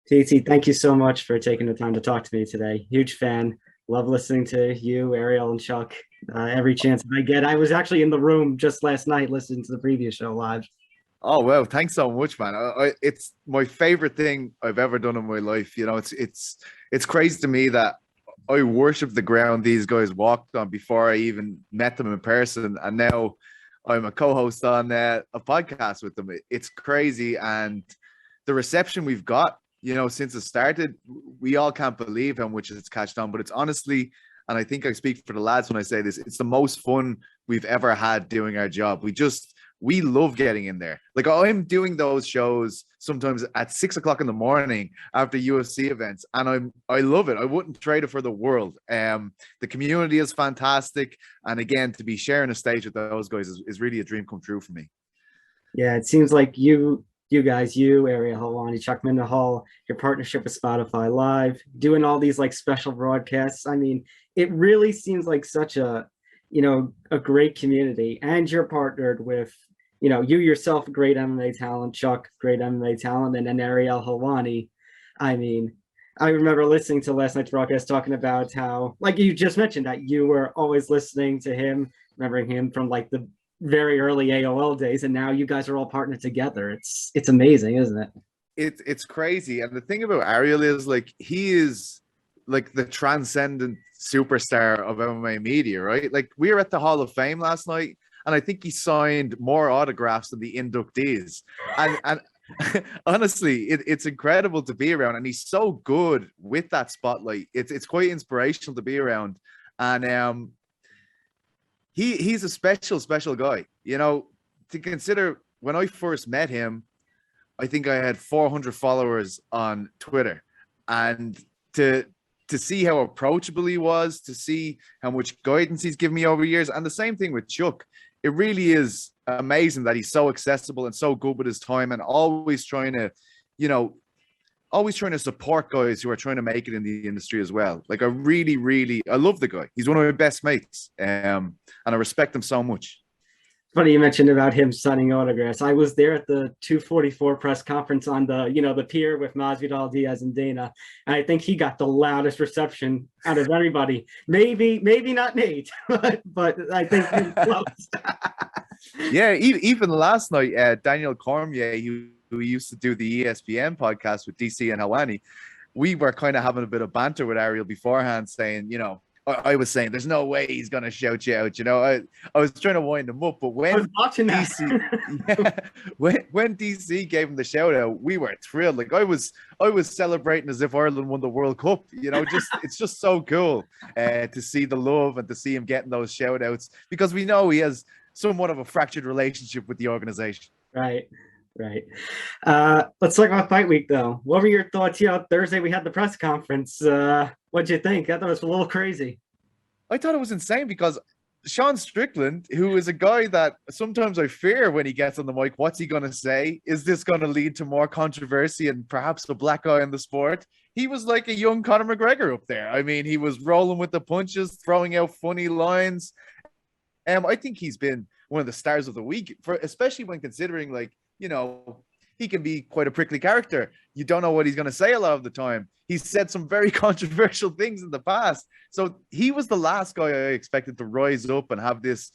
TT, thank you so much for taking the time to talk to me today. Huge fan. Love listening to you, Ariel, and Chuck every chance that I get. I was actually in the room just last night listening to the previous show live. Oh well, thanks so much, man. It's my favorite thing I've ever done in my life. It's crazy to me that I worship the ground these guys walked on before I even met them in person, and now I'm a co-host on a podcast with them. It's crazy, and the reception we've got, since it started, we all can't believe how much it's catched on. But it's honestly, and I think I speak for the lads when I say this, it's the most fun we've ever had doing our job. We love getting in there. Like I'm doing those shows sometimes at 6 o'clock in the morning after UFC events, and I love it. I wouldn't trade it for the world. The community is fantastic, and again, to be sharing a stage with those guys is really a dream come true for me. Yeah, it seems like you guys, you, Ariel Helwani, Chuck Mindahall, your partnership with Spotify Live, doing all these like special broadcasts. I mean, it really seems like such a great community, and you're partnered with, you yourself, great MMA talent, Chuck, great MMA talent, and then Ariel Helwani. I mean, I remember listening to last night's broadcast talking about how, like you just mentioned, that you were always listening to him, remembering him from like the very early AOL days, and now you guys are all partnered together. It's amazing, isn't it? It's crazy. And the thing about Ariel is like he is like the transcendent superstar of MMA media, right? Like we were at the Hall of Fame last night, and I think he signed more autographs than the inductees. And honestly, it's incredible to be around, and he's so good with that spotlight. It's quite inspirational to be around, and he's a special guy. To consider when I first met him, I think I had 400 followers on Twitter, and to see how approachable he was, to see how much guidance he's given me over years, and the same thing with Chuck. It really is amazing that he's so accessible and so good with his time, and you know, always trying to support guys who are trying to make it in the industry as well. Like I love the guy. He's one of my best mates, and I respect him so much. Funny you mentioned about him signing autographs. I was there at the 244 press conference on the pier with Masvidal, Diaz, and Dana, and I think he got the loudest reception out of everybody. Maybe not Nate, but I think he was close. Yeah, even last night, Daniel Cormier, who used to do the ESPN podcast with DC and Hawani, we were kind of having a bit of banter with Ariel beforehand, saying, I was saying, there's no way he's going to shout you out. I was trying to wind him up, but I was watching that. yeah, when DC gave him the shout out, we were thrilled. Like I was celebrating as if Ireland won the World Cup. It's just so cool to see the love and to see him getting those shout outs, because we know he has somewhat of a fractured relationship with the organization. Right. Right. Let's talk about fight week, though. What were your thoughts? Thursday we had the press conference. What'd you think? I thought it was a little crazy. I thought it was insane because Sean Strickland, who is a guy that sometimes I fear when he gets on the mic, what's he going to say? Is this going to lead to more controversy and perhaps a black eye in the sport? He was like a young Conor McGregor up there. I mean, he was rolling with the punches, throwing out funny lines. I think he's been one of the stars of the week, especially when considering he can be quite a prickly character. You don't know what he's going to say a lot of the time. He's said some very controversial things in the past. So he was the last guy I expected to rise up and have this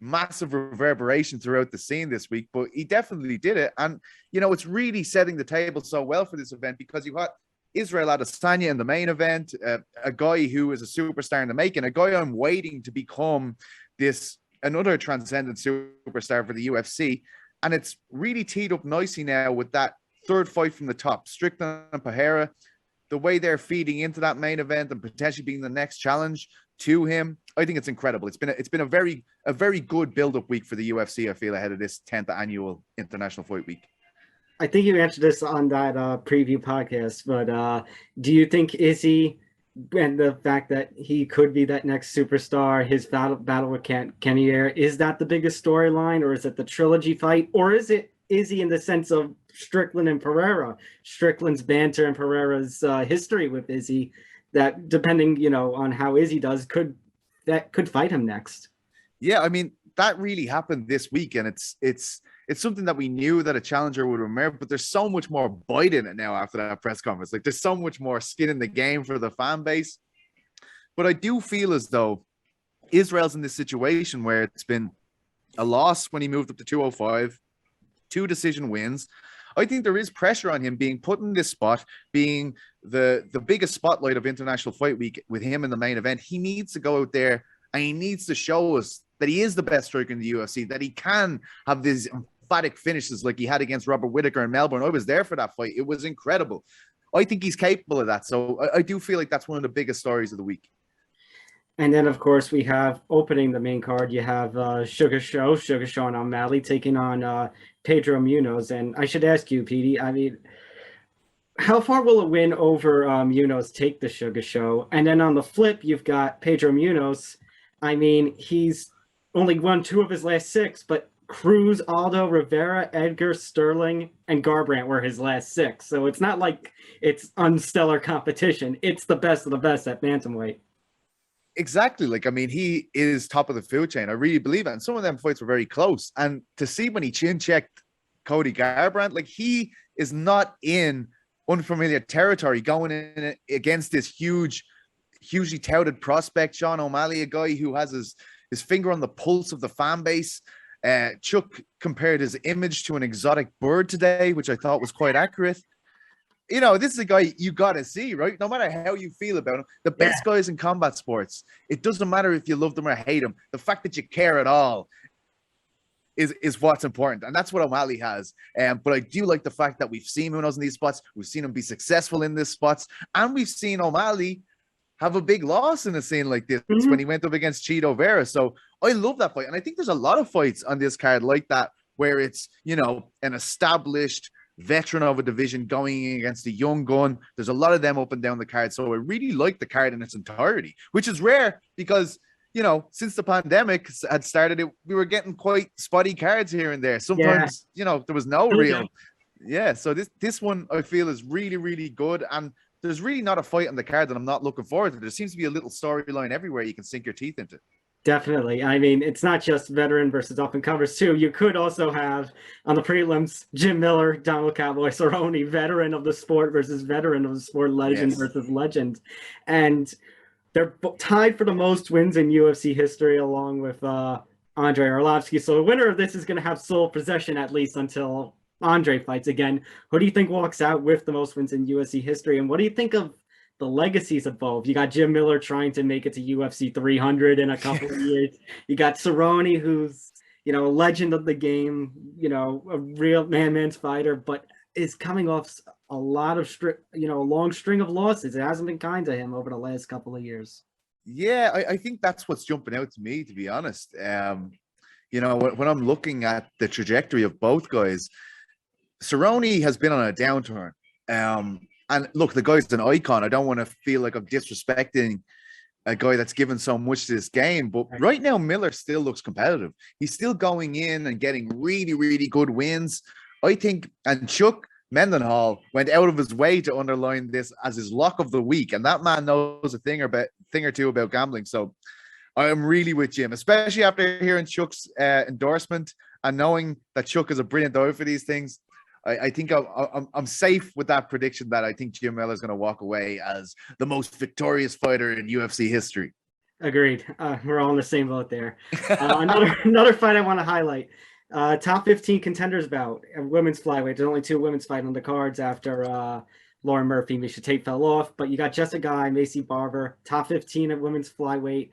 massive reverberation throughout the scene this week, but he definitely did it. And, it's really setting the table so well for this event, because you had Israel Adesanya in the main event, a guy who is a superstar in the making, a guy I'm waiting to become another transcendent superstar for the UFC. And it's really teed up nicely now with that third fight from the top, Strickland and Pereira, the way they're feeding into that main event and potentially being the next challenge to him. I think it's incredible. It's been a very good build-up week for the UFC, I feel, ahead of this 10th annual International Fight Week. I think you answered this on that preview podcast, but do you think Izzy and the fact that he could be that next superstar, his battle with Kenny Air, is that the biggest storyline, or is it the trilogy fight, or is it Izzy in the sense of Strickland and Pereira, Strickland's banter and Pereira's history with Izzy, that depending, on how Izzy does, could fight him next? Yeah, I mean, that really happened this week, and it's it's something that we knew that a challenger would remember, but there's so much more bite in it now after that press conference. Like there's so much more skin in the game for the fan base. But I do feel as though Israel's in this situation where it's been a loss when he moved up to 205, 2 decision wins. I think there is pressure on him being put in this spot, being the biggest spotlight of International Fight Week with him in the main event. He needs to go out there and he needs to show us that he is the best striker in the UFC, that he can have these emphatic finishes like he had against Robert Whittaker in Melbourne. I was there for that fight. It was incredible. I think he's capable of that. So I do feel like that's one of the biggest stories of the week. And then, of course, we have opening the main card. You have Sugar Sean O'Malley taking on Pedro Munoz. And I should ask you, Petey, I mean, how far will a win over Munoz take the Sugar Show? And then on the flip, you've got Pedro Munoz. I mean, he's only won 2 of his last 6, but Cruz, Aldo, Rivera, Edgar, Sterling, and Garbrandt were his last 6. So it's not like it's unstellar competition. It's the best of the best at bantamweight. Exactly. Like, I mean, he is top of the food chain. I really believe it. And some of them fights were very close. And to see when he chin checked Cody Garbrandt, like he is not in unfamiliar territory going in against this hugely touted prospect, Sean O'Malley, a guy who has his finger on the pulse of the fan base. Chuck compared his image to an exotic bird today, which I thought was quite accurate. You know, this is a guy you got to see, right? No matter how you feel about him, the best guys in combat sports, it doesn't matter if you love them or hate them. The fact that you care at all is what's important. And that's what O'Malley has. But I do like the fact that we've seen Munoz in these spots. We've seen him be successful in these spots. And we've seen O'Malley have a big loss in a scene like this when he went up against Cheeto Vera. So I love that fight. And I think there's a lot of fights on this card like that, where it's, you know, an established veteran of a division going against a young gun. There's a lot of them up and down the card. So I really like the card in its entirety, which is rare because, you know, since the pandemic had started, we were getting quite spotty cards here and there. Sometimes, you know, there was no real. Yeah. So this one I feel is really, really good. And there's really not a fight on the card that I'm not looking forward to. There seems to be a little storyline everywhere you can sink your teeth into. Definitely. I mean, it's not just veteran versus up-and-comers, too. You could also have, on the prelims, Jim Miller, Donald Cowboy Cerrone, veteran of the sport versus veteran of the sport, legend versus legend. And they're tied for the most wins in UFC history, along with Andrei Arlovsky. So the winner of this is going to have sole possession, at least until Andre fights again. Who do you think walks out with the most wins in UFC history? And what do you think of the legacies involved? You got Jim Miller trying to make it to UFC 300 in a couple of years. You got Cerrone, who's, you know, a legend of the game, you know, a real man's fighter, but is coming off a lot of a long string of losses. It hasn't been kind to him over the last couple of years. Yeah, I think that's what's jumping out to me, to be honest. You know, when I'm looking at the trajectory of both guys, Cerrone has been on a downturn. And look, the guy's an icon. I don't want to feel like I'm disrespecting a guy that's given so much to this game. But right now, Miller still looks competitive. He's still going in and getting really, really good wins. I think, and Chuck Mendenhall went out of his way to underline this as his lock of the week. And that man knows a thing or two about gambling. So I am really with Jim, especially after hearing Chuck's endorsement and knowing that Chuck is a brilliant eye for these things. I think I'm safe with that prediction that I think Jim Miller is going to walk away as the most victorious fighter in UFC history. Agreed. We're all in the same boat there. Another fight I want to highlight. Top 15 contenders bout, women's flyweight. There's only 2 women's fighting on the cards after Lauren Murphy, Miesha Tate fell off. But you got Jessica Guy, Macy Barber, top 15 at women's flyweight.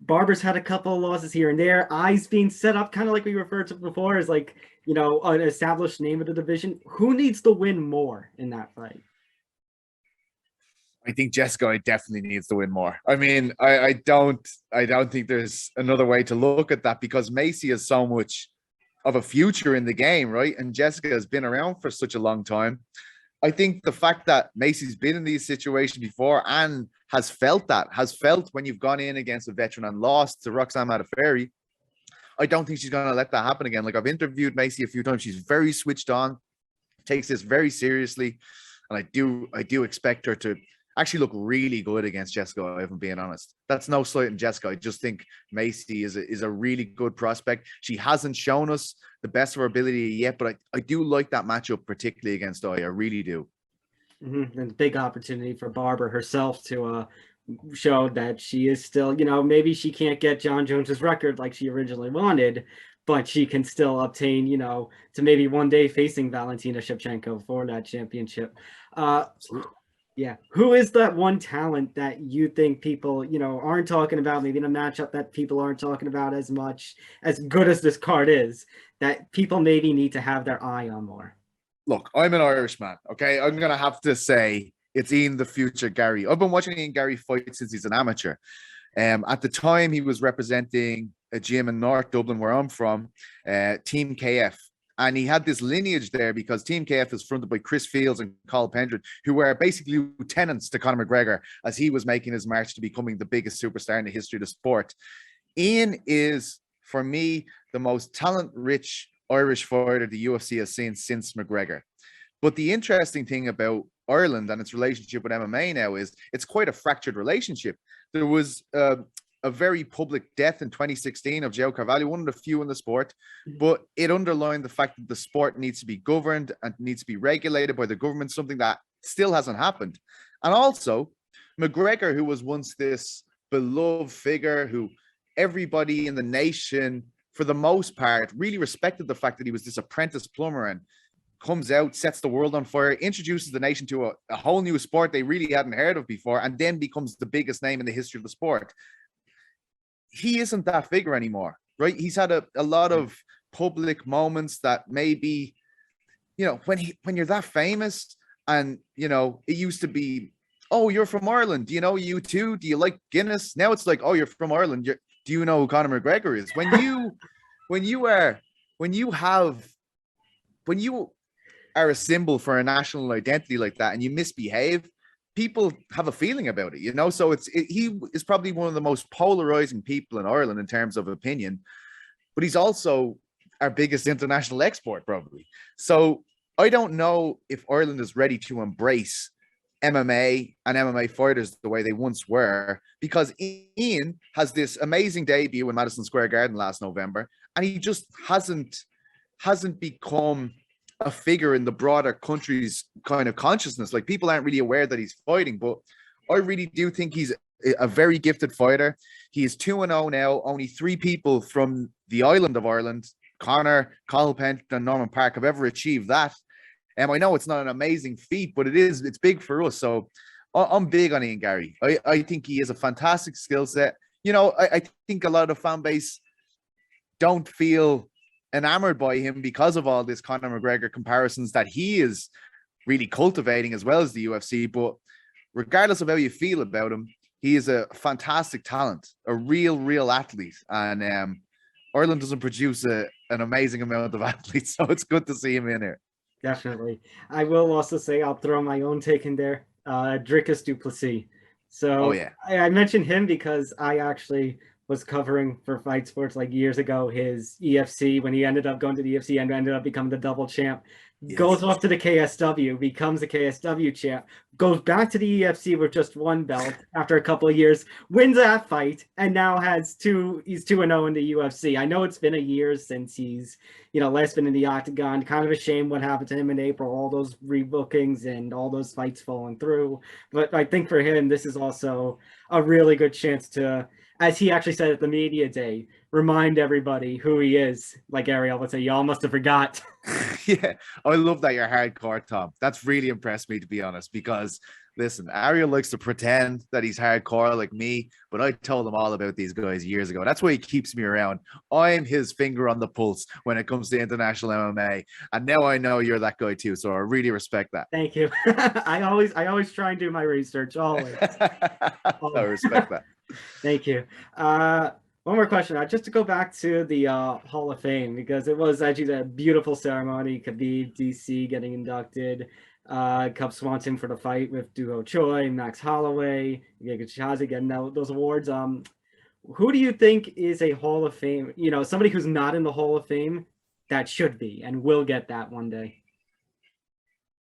Barber's had a couple of losses here and there. Eyes being set up, kind of like we referred to before, as like, you know, an established name of the division. Who needs to win more in that fight? I think Jessica definitely needs to win more. I mean, I don't think there's another way to look at that, because Macy has so much of a future in the game, right? And Jessica has been around for such a long time. I think the fact that Macy's been in these situations before and has felt when you've gone in against a veteran and lost to Roxanne Modafferi, I don't think she's going to let that happen again. Like, I've interviewed Macy a few times. She's very switched on, takes this very seriously. And I do expect her to actually look really good against Jessica, if I'm being honest. That's no slight in Jessica. I just think Macy is a really good prospect. She hasn't shown us the best of her ability yet, but I do like that matchup, particularly against Oi. I really do. And big opportunity for Barbara herself to show that she is still, maybe she can't get John Jones's record like she originally wanted, but she can still obtain, to maybe one day facing Valentina Shevchenko for that championship. Yeah. Who is that one talent that you think people, aren't talking about, maybe in a matchup that people aren't talking about as much, as good as this card is, that people maybe need to have their eye on more? Look, I'm an Irishman, okay? I'm going to have to say it's Ian the Future Gary. I've been watching Ian Gary fight since he's an amateur. At the time, he was representing a gym in North Dublin, where I'm from, Team KF. And he had this lineage there because Team KF is fronted by Chris Fields and Carl Pendred, who were basically lieutenants to Conor McGregor as he was making his march to becoming the biggest superstar in the history of the sport. Ian is, for me, the most talent-rich Irish fighter the UFC has seen since McGregor. But the interesting thing about Ireland and its relationship with MMA now is it's quite a fractured relationship. There was a very public death in 2016 of Joe Carvalho, one of the few in the sport, but it underlined the fact that the sport needs to be governed and needs to be regulated by the government, something that still hasn't happened. And also, McGregor, who was once this beloved figure who everybody in the nation, for the most part, really respected the fact that he was this apprentice plumber and comes out, sets the world on fire, introduces the nation to a whole new sport they really hadn't heard of before, and then becomes the biggest name in the history of the sport. He isn't that figure anymore, right? He's had a lot of public moments that maybe, when you're that famous and, it used to be, oh, you're from Ireland. Do you know U2? Do you like Guinness? Now it's like, oh, you're from Ireland. Do you know who Conor McGregor is? When you are a symbol for a national identity like that and you misbehave, people have a feeling about it, so he is probably one of the most polarizing people in Ireland in terms of opinion, but he's also our biggest international export probably. So I don't know if Ireland is ready to embrace MMA and MMA fighters the way they once were, because Ian has this amazing debut in Madison Square Garden last November, and he just hasn't become a figure in the broader country's kind of consciousness. Like, people aren't really aware that he's fighting, but I really do think he's a very gifted fighter. He is 2-0 now. Only 3 people from the island of Ireland, Conor, Carl Pendred, and Norman Park, have ever achieved that. I know it's not an amazing feat, but it's big for us. So I'm big on Ian Gary. I think he has a fantastic skill set. I think a lot of the fan base don't feel enamored by him because of all this Conor McGregor comparisons that he is really cultivating, as well as the UFC. But regardless of how you feel about him, he is a fantastic talent, a real athlete. And Ireland doesn't produce an amazing amount of athletes, so it's good to see him in here. Definitely. I will also say, I'll throw my own take in there. Dricus du Plessis. So yeah. I mentioned him because I actually was covering for Fight Sports like years ago his EFC, when he ended up going to the EFC and ended up becoming the double champ. Yes. Goes off to the KSW, becomes the KSW champ, goes back to the EFC with just one belt after a couple of years, wins that fight, and now he's 2-0 in the UFC. I know it's been a year since he's, last been in the octagon. Kind of a shame what happened to him in April, all those rebookings and all those fights falling through. But I think for him, this is also a really good chance to, as he actually said at the media day, remind everybody who he is. Like Ariel would say, y'all must have forgot. Yeah, I love that you're hardcore, Tom. That's really impressed me, to be honest, because listen, Ariel likes to pretend that he's hardcore like me, but I told him all about these guys years ago. That's why he keeps me around. I'm his finger on the pulse when it comes to international MMA, and now I know you're that guy too, so I really respect that. Thank you. I always try and do my research, always. I respect that. Thank you. One more question, just to go back to the Hall of Fame, because it was actually a beautiful ceremony. Khabib, DC getting inducted, Cub Swanson for the fight with Doo Ho Choi, Max Holloway, Giga Chikadze getting those awards. Who do you think is a Hall of Fame, somebody who's not in the Hall of Fame that should be and will get that one day?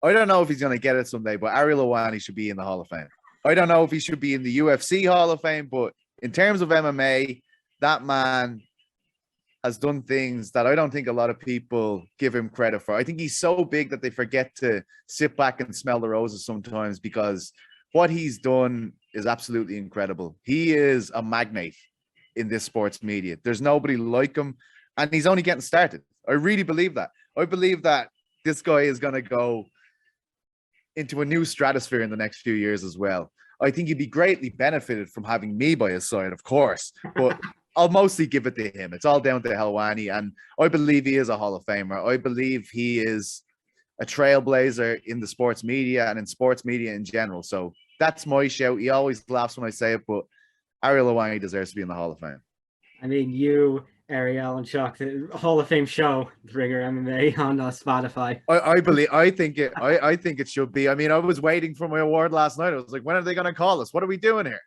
I don't know if he's going to get it someday, but Ariel Helwani should be in the Hall of Fame. I don't know if he should be in the UFC Hall of Fame, but in terms of MMA, that man has done things that I don't think a lot of people give him credit for. I think he's so big that they forget to sit back and smell the roses sometimes, because what he's done is absolutely incredible. He is a magnate in this sports media. There's nobody like him, and he's only getting started. I really believe that. I believe that this guy is going to go into a new stratosphere in the next few years as well. I think he'd be greatly benefited from having me by his side, of course, but I'll mostly give it to him. It's all down to Helwani, and I believe he is a Hall of Famer. I believe he is a trailblazer in the sports media and in sports media in general. So that's my shout. He always laughs when I say it, but Ariel Helwani deserves to be in the Hall of Fame. I mean, you, Ariel, and Chuck, the Hall of Fame show, Ringer MMA on Spotify. I think it should be. I mean, I was waiting for my award last night. I was like, when are they going to call us? What are we doing here?